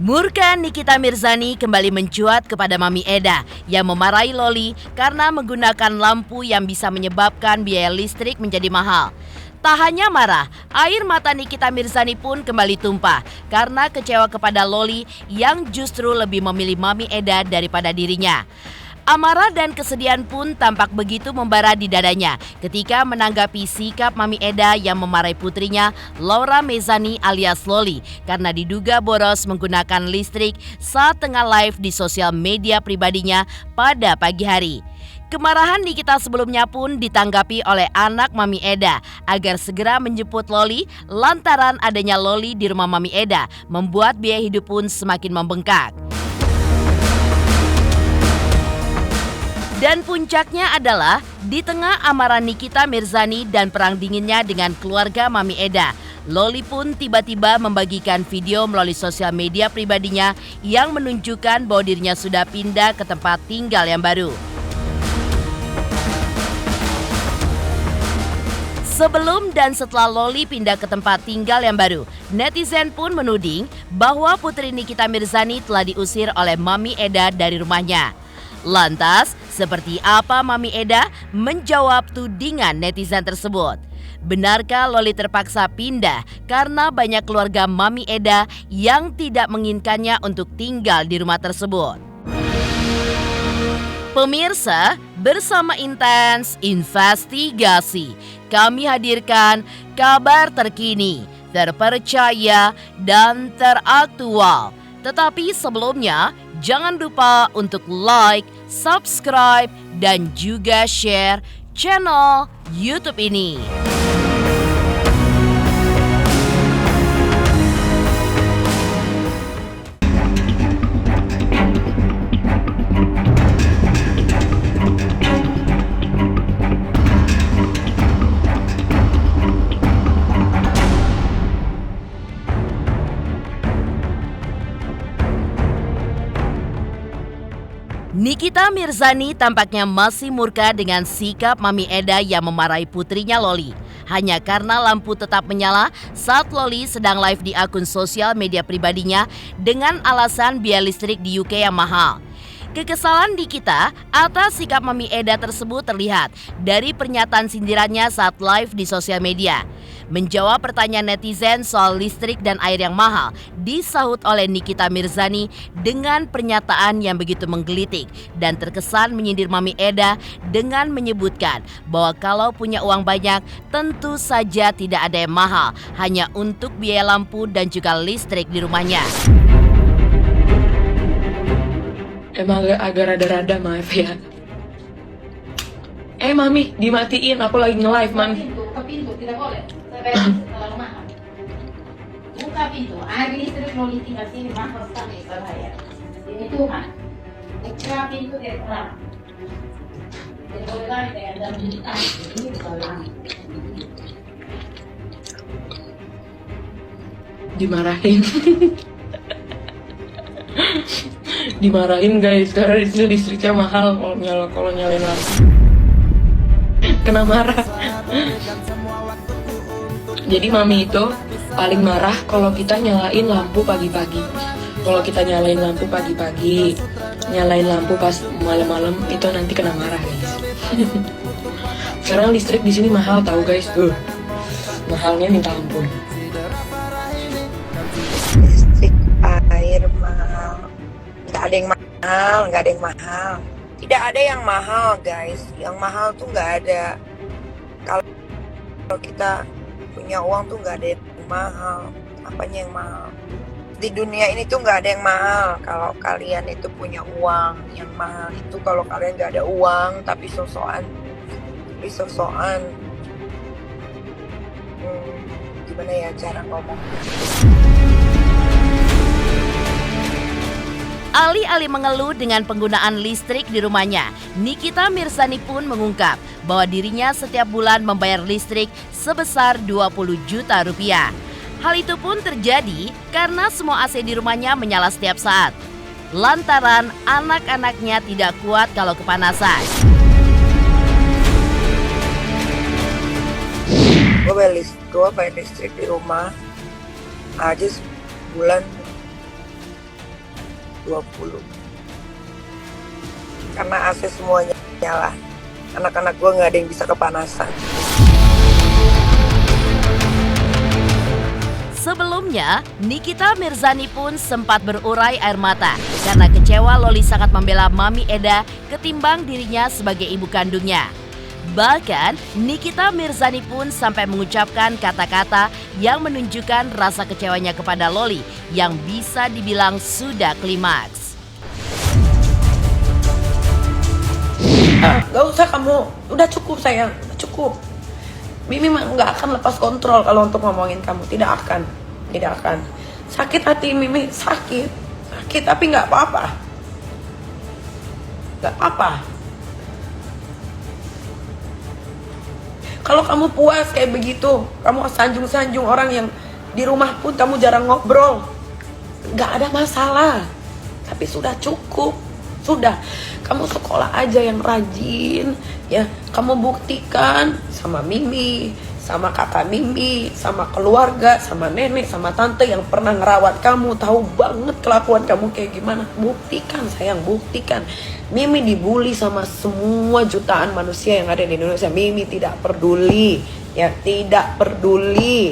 Murka Nikita Mirzani kembali mencuat kepada Mami Eda yang memarahi Loli karena menggunakan lampu yang bisa menyebabkan biaya listrik menjadi mahal. Tak hanya marah, air mata Nikita Mirzani pun kembali tumpah karena kecewa kepada Loli yang justru lebih memilih Mami Eda daripada dirinya. Amarah dan kesedihan pun tampak begitu membara di dadanya ketika menanggapi sikap Mami Eda yang memarahi putrinya Laura Mezani alias Loli karena diduga boros menggunakan listrik saat tengah live di sosial media pribadinya pada pagi hari. Kemarahan Nikita sebelumnya pun ditanggapi oleh anak Mami Eda agar segera menjemput Loli lantaran adanya Loli di rumah Mami Eda membuat biaya hidup pun semakin membengkak. Dan puncaknya adalah di tengah amarah Nikita Mirzani dan perang dinginnya dengan keluarga Mami Eda, Loli pun tiba-tiba membagikan video melalui sosial media pribadinya yang menunjukkan bahwa dirinya sudah pindah ke tempat tinggal yang baru. Sebelum dan setelah Loli pindah ke tempat tinggal yang baru, netizen pun menuding bahwa putri Nikita Mirzani telah diusir oleh Mami Eda dari rumahnya. Lantas, seperti apa Mami Eda menjawab tudingan netizen tersebut? Benarkah Loli terpaksa pindah karena banyak keluarga Mami Eda yang tidak menginginkannya untuk tinggal di rumah tersebut? Pemirsa, bersama Intens Investigasi, kami hadirkan kabar terkini, terpercaya, dan teraktual. Tetapi sebelumnya, jangan lupa untuk like, subscribe, dan juga share channel YouTube ini. Nikita Mirzani tampaknya masih murka dengan sikap Mami Eda yang memarahi putrinya Loli. Hanya karena lampu tetap menyala saat Loli sedang live di akun sosial media pribadinya dengan alasan biaya listrik di UK yang mahal. Kekesalan Nikita atas sikap Mami Eda tersebut terlihat dari pernyataan sindirannya saat live di sosial media. Menjawab pertanyaan netizen soal listrik dan air yang mahal, disahut oleh Nikita Mirzani dengan pernyataan yang begitu menggelitik dan terkesan menyindir Mami Eda dengan menyebutkan bahwa kalau punya uang banyak tentu saja tidak ada yang mahal, hanya untuk biaya lampu dan juga listrik di rumahnya. Emang agak rada-rada maaf ya. Mami, dimatiin, aku lagi nge-live, Mami. Buka pintu, tidak boleh. Terlalu mahal. Buka pintu, air listrik Loli tinggal sini mahal sekali bahaya. Ini Tuhan. Buka pintu dia terang. Tidak boleh lari kayak dalam jutaan. Ini bukan lari. Dimarahin. Dimarahin guys, karena itu listriknya mahal kalau nyalain lampu. Kena marah. Jadi Mami itu paling marah kalau kita nyalain lampu pagi-pagi. Kalau kita nyalain lampu pagi-pagi, nyalain lampu pas malam-malam, itu nanti kena marah guys. Sekarang listrik di sini mahal tahu guys. Mahalnya minta ampun. Listrik, air mahal. Nggak ada yang mahal, nggak ada yang mahal. Tidak ada yang mahal guys. Yang mahal tuh nggak ada. Kalau kita punya uang tuh nggak ada yang mahal. Apanya yang mahal? Di dunia ini tuh nggak ada yang mahal. Kalau kalian itu punya uang, yang mahal itu kalau kalian nggak ada uang tapi sosokan. Gimana ya cara ngomong? Alih-alih mengeluh dengan penggunaan listrik di rumahnya, Nikita Mirzani pun mengungkap bahwa dirinya setiap bulan membayar listrik sebesar 20 juta rupiah. Hal itu pun terjadi karena semua AC di rumahnya menyala setiap saat. Lantaran anak-anaknya tidak kuat kalau kepanasan. Gue bayar listrik di rumah aja sebulan 20. Karena AC semuanya nyala. Anak-anak gue nggak ada yang bisa kepanasan. Sebelumnya, Nikita Mirzani pun sempat berurai air mata karena kecewa Loli sangat membela Mami Eda ketimbang dirinya sebagai ibu kandungnya. Bahkan, Nikita Mirzani pun sampai mengucapkan kata-kata yang menunjukkan rasa kecewanya kepada Loli yang bisa dibilang sudah klimaks. Gak usah kamu, udah cukup sayang, udah cukup. Mimi nggak akan lepas kontrol kalau untuk ngomongin kamu, tidak akan. Sakit hati Mimi, sakit tapi nggak apa-apa. Kalau kamu puas kayak begitu, kamu sanjung-sanjung orang yang di rumah pun kamu jarang ngobrol, nggak ada masalah. Tapi sudah cukup, sudah. Kamu sekolah aja yang rajin, ya. Kamu buktikan sama Mimi, sama kakak Mimi, sama keluarga, sama nenek, sama tante yang pernah ngerawat kamu, tahu banget kelakuan kamu kayak gimana. Buktikan sayang, buktikan. Mimi dibully sama semua jutaan manusia yang ada di Indonesia. Mimi tidak peduli, ya, tidak peduli.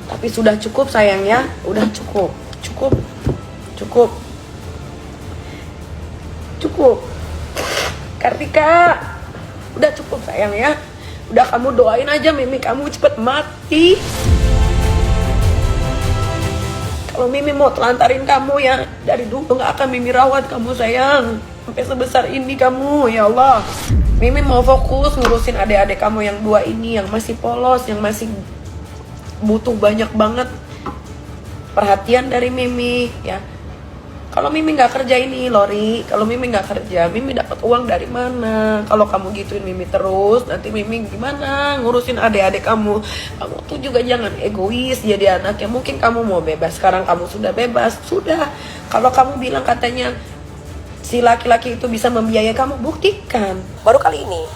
Tapi sudah cukup sayang ya, udah cukup. Kartika, udah cukup sayang ya. Udah kamu doain aja Mimi kamu cepet mati. Kalau Mimi mau telantarin kamu ya, dari dulu gak akan Mimi rawat kamu sayang. Sampai sebesar ini kamu, ya Allah. Mimi mau fokus ngurusin adik-adik kamu yang dua ini, yang masih polos, yang masih butuh banyak banget perhatian dari Mimi, ya. Kalau Mimi nggak kerja ini, Lori, kalau Mimi nggak kerja, Mimi dapat uang dari mana? Kalau kamu gituin Mimi terus, nanti Mimi gimana ngurusin adik-adik kamu? Kamu tuh juga jangan egois jadi anak. Ya mungkin kamu mau bebas, sekarang kamu sudah bebas, sudah. Kalau kamu bilang katanya si laki-laki itu bisa membiayai kamu, buktikan. Baru kali ini,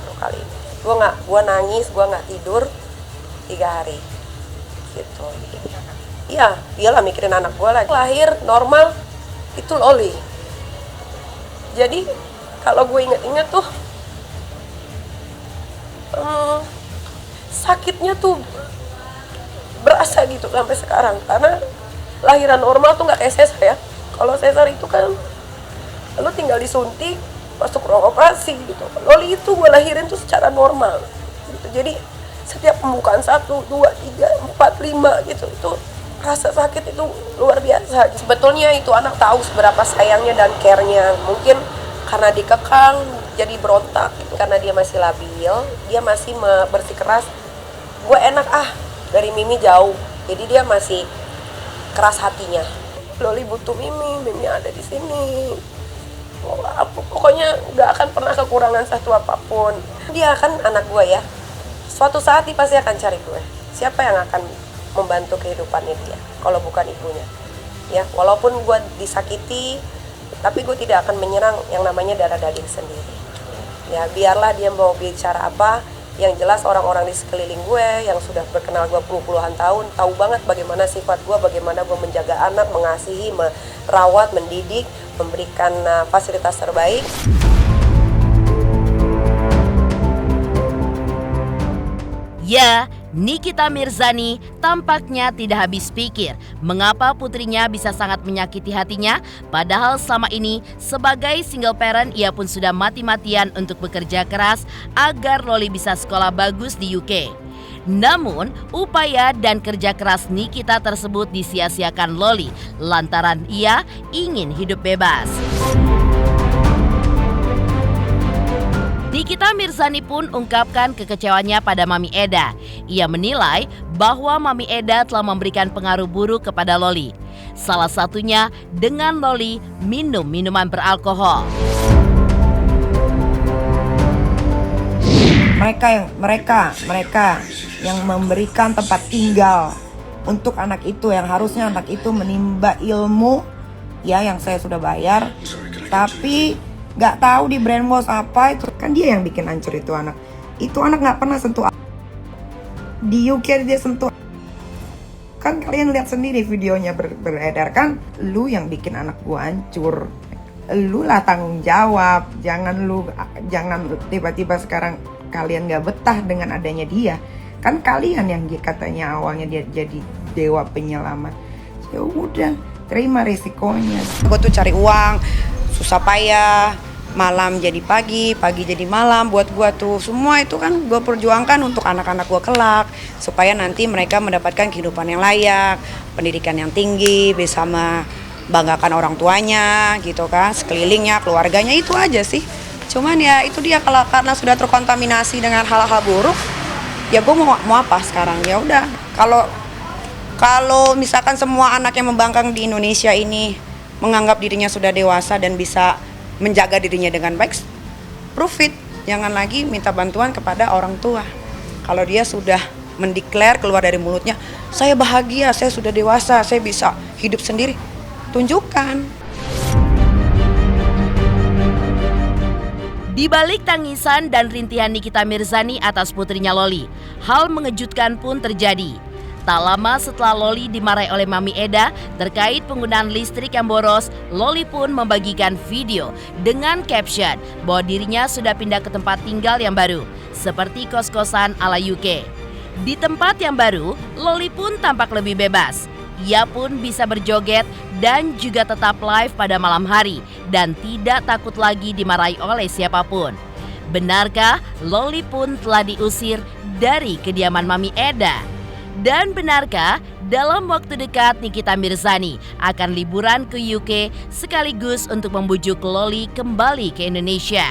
gua nangis, gua nggak tidur 3 hari, gitu. Iya, iyalah mikirin anak gua lagi. Lahir normal. Itu Loli. Jadi kalau gue inget-inget tuh sakitnya tuh berasa gitu sampai sekarang. Karena lahiran normal tuh nggak kayak sesar ya. Kalau sesar itu kan lo tinggal disuntik, masuk ruang operasi gitu. Loli itu gue lahirin tuh secara normal gitu. Jadi setiap pembukaan 1, 2, 3, 4, 5 gitu, itu rasa sakit itu luar biasa. Sebetulnya itu anak tahu seberapa sayangnya dan care-nya. Mungkin karena dikekang jadi berontak gitu. Karena dia masih labil, dia masih bersikeras. Gue enak dari Mimi jauh. Jadi dia masih keras hatinya. Loli butuh Mimi ada di sini. Pokoknya gak akan pernah kekurangan satu apapun. Dia kan anak gue ya. Suatu saat dia pasti akan cari gue. Siapa yang akan membantu kehidupannya dia kalau bukan ibunya, ya. Walaupun gue disakiti, tapi gue tidak akan menyerang yang namanya darah daging sendiri, ya. Biarlah dia mau bicara apa, yang jelas orang-orang di sekeliling gue yang sudah berkenal gue puluhan tahun tahu banget bagaimana sifat gue, bagaimana gue menjaga anak, mengasihi, merawat, mendidik, memberikan fasilitas terbaik. Ya, Nikita Mirzani tampaknya tidak habis pikir mengapa putrinya bisa sangat menyakiti hatinya, padahal selama ini sebagai single parent ia pun sudah mati-matian untuk bekerja keras agar Loli bisa sekolah bagus di UK. Namun, upaya dan kerja keras Nikita tersebut disia-siakan Loli lantaran ia ingin hidup bebas. Nikita Mirzani pun ungkapkan kekecewaannya pada Mami Eda. Ia menilai bahwa Mami Eda telah memberikan pengaruh buruk kepada Loli. Salah satunya dengan Loli minum minuman beralkohol. Mereka yang memberikan tempat tinggal untuk anak itu, yang harusnya anak itu menimba ilmu, ya, yang saya sudah bayar, tapi gak tahu di brainwash apa itu. Kan dia yang bikin hancur itu anak. Itu anak gak pernah sentuh. Di UK dia sentuh Kan kalian lihat sendiri videonya beredar kan, lu yang bikin anak gua hancur. Lu lah tanggung jawab. Jangan tiba-tiba sekarang kalian gak betah dengan adanya dia. Kan kalian yang katanya awalnya dia jadi dewa penyelamat. Ya udah, terima resikonya. Gua tuh cari uang, susah payah, malam jadi pagi, pagi jadi malam. Buat gua tuh semua itu kan gua perjuangkan untuk anak-anak gua kelak, supaya nanti mereka mendapatkan kehidupan yang layak, pendidikan yang tinggi, bisa membanggakan orang tuanya gitu kan, sekelilingnya, keluarganya. Itu aja sih. Cuman ya itu dia, karena sudah terkontaminasi dengan hal-hal buruk, ya gua mau apa sekarang? Ya udah, kalau misalkan semua anak yang membangkang di Indonesia ini menganggap dirinya sudah dewasa dan bisa menjaga dirinya dengan baik, prove it. Jangan lagi minta bantuan kepada orang tua. Kalau dia sudah mendeklar keluar dari mulutnya, saya bahagia, saya sudah dewasa, saya bisa hidup sendiri, tunjukkan. Di balik tangisan dan rintihan Nikita Mirzani atas putrinya Loli, hal mengejutkan pun terjadi. Tak lama setelah Loli dimarahi oleh Mami Eda terkait penggunaan listrik yang boros, Loli pun membagikan video dengan caption bahwa dirinya sudah pindah ke tempat tinggal yang baru, seperti kos-kosan ala UK. Di tempat yang baru, Loli pun tampak lebih bebas. Ia pun bisa berjoget dan juga tetap live pada malam hari dan tidak takut lagi dimarahi oleh siapapun. Benarkah Loli pun telah diusir dari kediaman Mami Eda? Dan benarkah dalam waktu dekat Nikita Mirzani akan liburan ke UK sekaligus untuk membujuk Loli kembali ke Indonesia?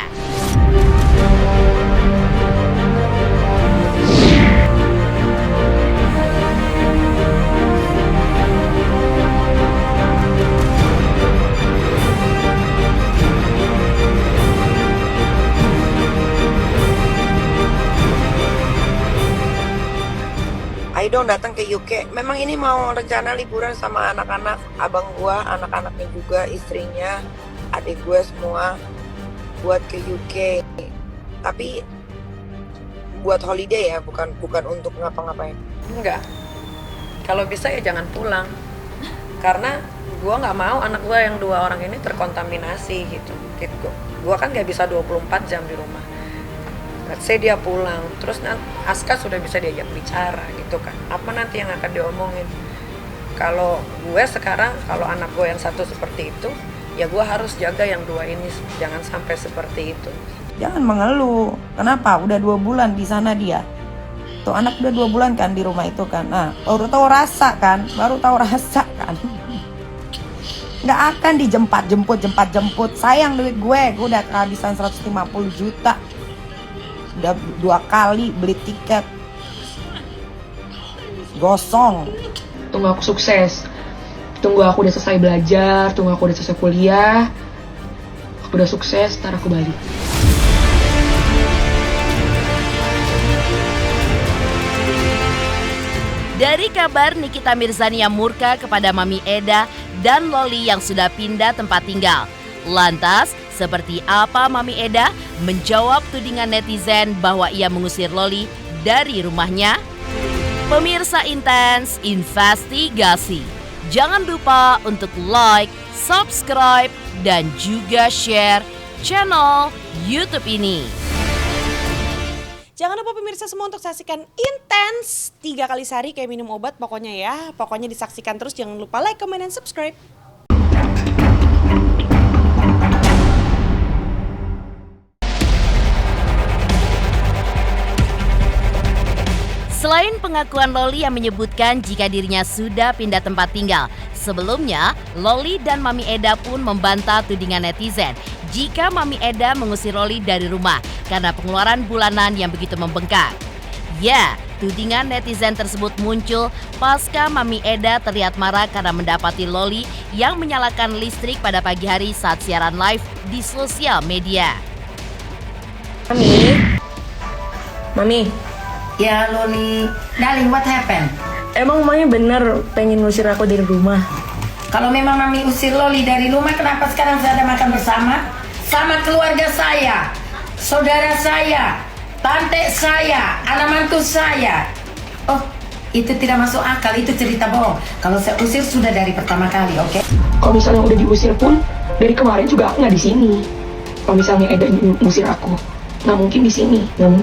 Ayo dong datang ke UK. Memang ini mau rencana liburan sama anak-anak, abang gua, anak-anaknya juga, istrinya, adik gua semua buat ke UK. Tapi buat holiday ya, bukan untuk ngapa-ngapain. Enggak. Kalau bisa ya jangan pulang. Karena gua nggak mau anak gua yang 2 orang ini terkontaminasi gitu. Gua kan nggak bisa 24 jam di rumah. Let's say dia pulang, terus Aska sudah bisa diajak bicara gitu kan. Apa nanti yang akan diomongin? Kalau gue sekarang, kalau anak gue yang satu seperti itu, ya gue harus jaga yang 2 ini, jangan sampai seperti itu. Jangan mengeluh. Kenapa? Udah 2 bulan di sana dia. Tuh anak udah 2 bulan kan di rumah itu kan. Nah, baru tahu rasa kan. Nggak akan jemput. Sayang duit gue udah kehabisan 150 juta. Udah 2 kali beli tiket gosong. Tunggu aku sukses, tunggu aku udah selesai belajar, tunggu aku udah selesai kuliah, aku udah sukses, ntar aku balik. Dari kabar Nikita Mirzani yang murka kepada Mami Eda dan Loli yang sudah pindah tempat tinggal, lantas seperti apa Mami Eda menjawab tudingan netizen bahwa ia mengusir Loli dari rumahnya? Pemirsa Intens Investigasi, jangan lupa untuk like, subscribe, dan juga share channel YouTube ini. Jangan lupa pemirsa semua untuk saksikan Intens 3 kali sehari kayak minum obat pokoknya ya. Pokoknya disaksikan terus, jangan lupa like, comment, dan subscribe. Selain pengakuan Loli yang menyebutkan jika dirinya sudah pindah tempat tinggal, sebelumnya Loli dan Mami Eda pun membantah tudingan netizen jika Mami Eda mengusir Loli dari rumah karena pengeluaran bulanan yang begitu membengkak. Ya, tudingan netizen tersebut muncul pasca Mami Eda terlihat marah karena mendapati Loli yang menyalakan listrik pada pagi hari saat siaran live di sosial media. Mami. Ya Loli, darling, what happened? Emang Mami bener pengen ngusir aku dari rumah? Kalau memang Mami usir Loli dari rumah, kenapa sekarang saya ada makan bersama? Sama keluarga saya, saudara saya, tante saya, anak mantu saya. Oh, Itu tidak masuk akal, itu cerita bohong. Kalau saya usir sudah dari pertama kali, oke? Kalau misalnya udah diusir pun, dari kemarin juga aku nggak di sini. Kalau misalnya Eda ngusir aku, nggak mungkin di sini, nggak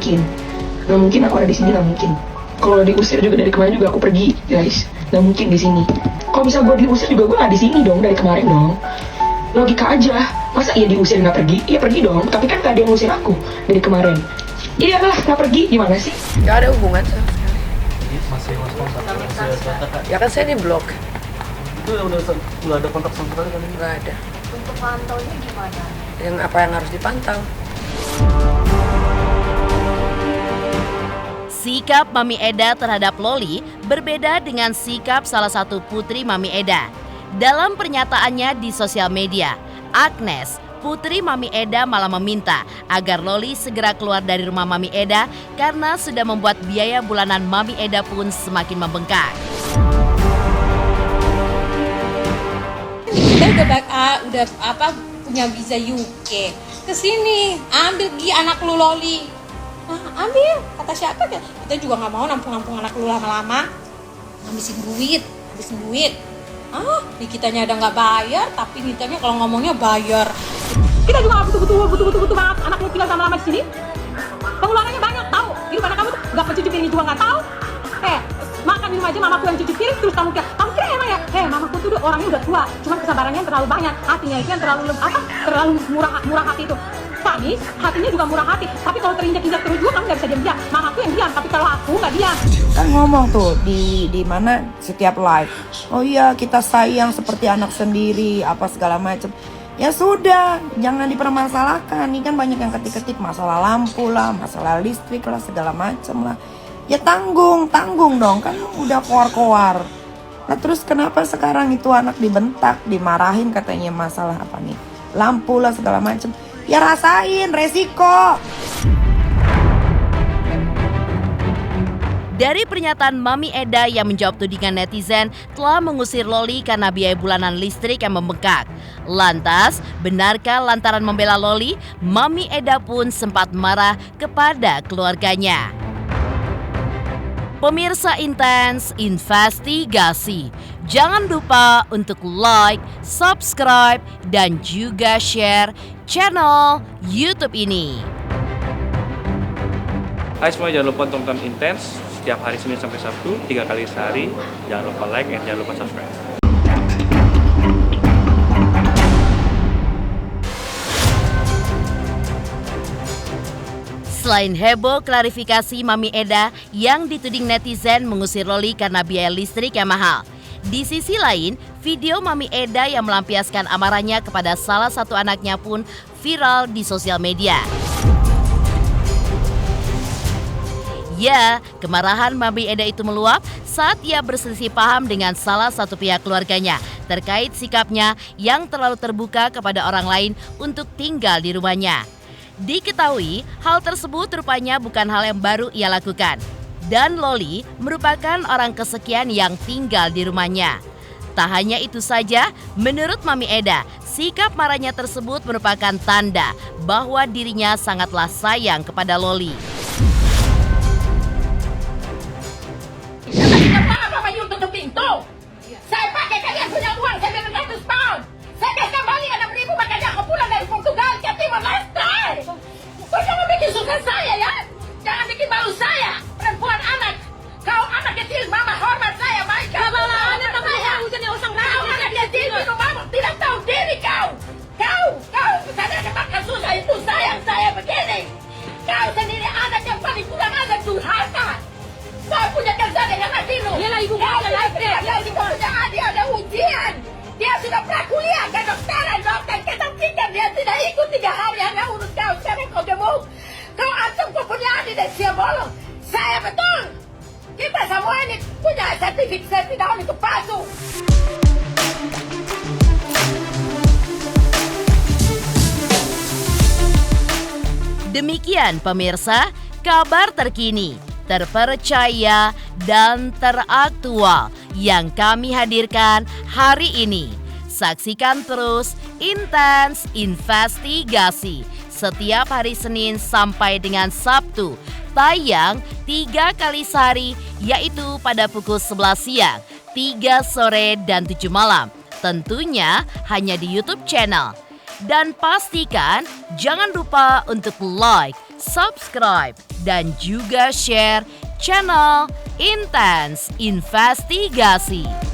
mungkin aku ada di sini, nggak mungkin. Kalau diusir juga dari kemarin juga aku pergi, guys, nggak mungkin di sini. Kalau misal gue diusir juga gue nggak di sini dong dari kemarin dong. Logika aja, masa iya diusir nggak pergi? Iya pergi dong, tapi kan gak ada yang ngusir aku dari kemarin. Iya lah, nggak pergi, gimana sih? Nggak ada hubungan sama sekali. Masih kontak. Ya kan saya di blok. Itu udah nggak ada kontak sama sekali kan? Nggak ada. Untuk pantaunya gimana? Yang apa yang harus dipantau? Sikap Mami Eda terhadap Loli berbeda dengan sikap salah satu putri Mami Eda. Dalam pernyataannya di sosial media, Agnes, putri Mami Eda malah meminta agar Loli segera keluar dari rumah Mami Eda karena sudah membuat biaya bulanan Mami Eda pun semakin membengkak. Kita udah punya visa UK. Kesini, ambil gi anak lu Loli. Nah, ambil. Kata siapa? Kita juga nggak mau nampung anak lu lama-lama. Habisin duit. Kitanya ada nggak bayar, tapi kitanya kalau ngomongnya bayar. Kita juga nggak butuh banget anak lu tinggal lama-lama di sini. Pengeluarannya banyak, tahu? Hidup anak kamu tuh nggak pencuci piring juga nggak tahu. Makan minum aja mamaku yang cuci piring, terus kamu kira emang ya? Mamaku tuh orangnya udah tua, cuman kesabarannya terlalu banyak, hatinya itu yang terlalu murah hati itu. Kami hatinya juga murah hati, tapi kalau terinjak-injak terus juga kamu nggak bisa diam. Mamaku yang diam, tapi kalau aku nggak diam. Kan ngomong tuh di mana setiap live, oh iya kita sayang seperti anak sendiri apa segala macam. Ya sudah, jangan dipermasalahkan. Ini kan banyak yang ketik-ketik masalah lampu lah, masalah listrik lah, segala macam lah. Ya tanggung dong, kan udah koar-koar. Nah terus kenapa sekarang itu anak dibentak, dimarahin katanya masalah apa nih, lampu lah segala macam. Ya rasain resiko. Dari pernyataan Mami Eda yang menjawab tudingan netizen telah mengusir Loli karena biaya bulanan listrik yang membengkak. Lantas, benarkah lantaran membela Loli, Mami Eda pun sempat marah kepada keluarganya? Pemirsa Intens Investigasi, jangan lupa untuk like, subscribe, dan juga share channel YouTube ini. Hai semua, jangan lupa tonton Intens setiap hari Senin sampai Sabtu 3 kali sehari. Jangan lupa like dan jangan lupa subscribe. Selain heboh klarifikasi Mami Eda yang dituding netizen mengusir Loli karena biaya listrik yang mahal. Di sisi lain, video Mami Eda yang melampiaskan amarahnya kepada salah satu anaknya pun viral di sosial media. Ya, kemarahan Mami Eda itu meluap saat ia berselisih paham dengan salah satu pihak keluarganya terkait sikapnya yang terlalu terbuka kepada orang lain untuk tinggal di rumahnya. Diketahui, hal tersebut rupanya bukan hal yang baru ia lakukan. Dan Loli merupakan orang kesekian yang tinggal di rumahnya. Tak hanya itu saja, menurut Mami Eda, sikap marahnya tersebut merupakan tanda bahwa dirinya sangatlah sayang kepada Loli. Apa you tutup pintu? Saya pakai kalian punya uang 700 pound. Saya kasih kembali 6.000, makanya aku pulang dari Portugal ke Timor Leste. Kau jangan bikin susah saya ya. Jangan bikin malu saya. Perempuan anak. Kau anak kecil, mama hormat saya. Baik kau. Kau anak kecil, minum mabuk. Tidak tahu diri kau. Kau saya katakan susah itu sayang saya begini. Kau sendiri anak yang paling kurang ajar durhaka. Kau punya kerja dengan hatimu. Yalah ibu punya adik ada ujian. Dia sudah pernah kuliah ke dokter kesakitan. Dia tidak ikut 3 hari hanya urus kau. Sekarang kau gemuk. Kau antum kau punya adik dan siap bolong. Saya betul. Kita semua ini punya sertifikat tahun itu palsu. Demikian pemirsa, kabar terkini, terpercaya, dan teraktual yang kami hadirkan hari ini. Saksikan terus Intens Investigasi setiap hari Senin sampai dengan Sabtu Tayang 3 kali sehari, yaitu pada pukul 11 siang, 3 sore, dan 7 malam. Tentunya hanya di YouTube channel. Dan pastikan jangan lupa untuk like, subscribe, dan juga share channel Intens Investigasi.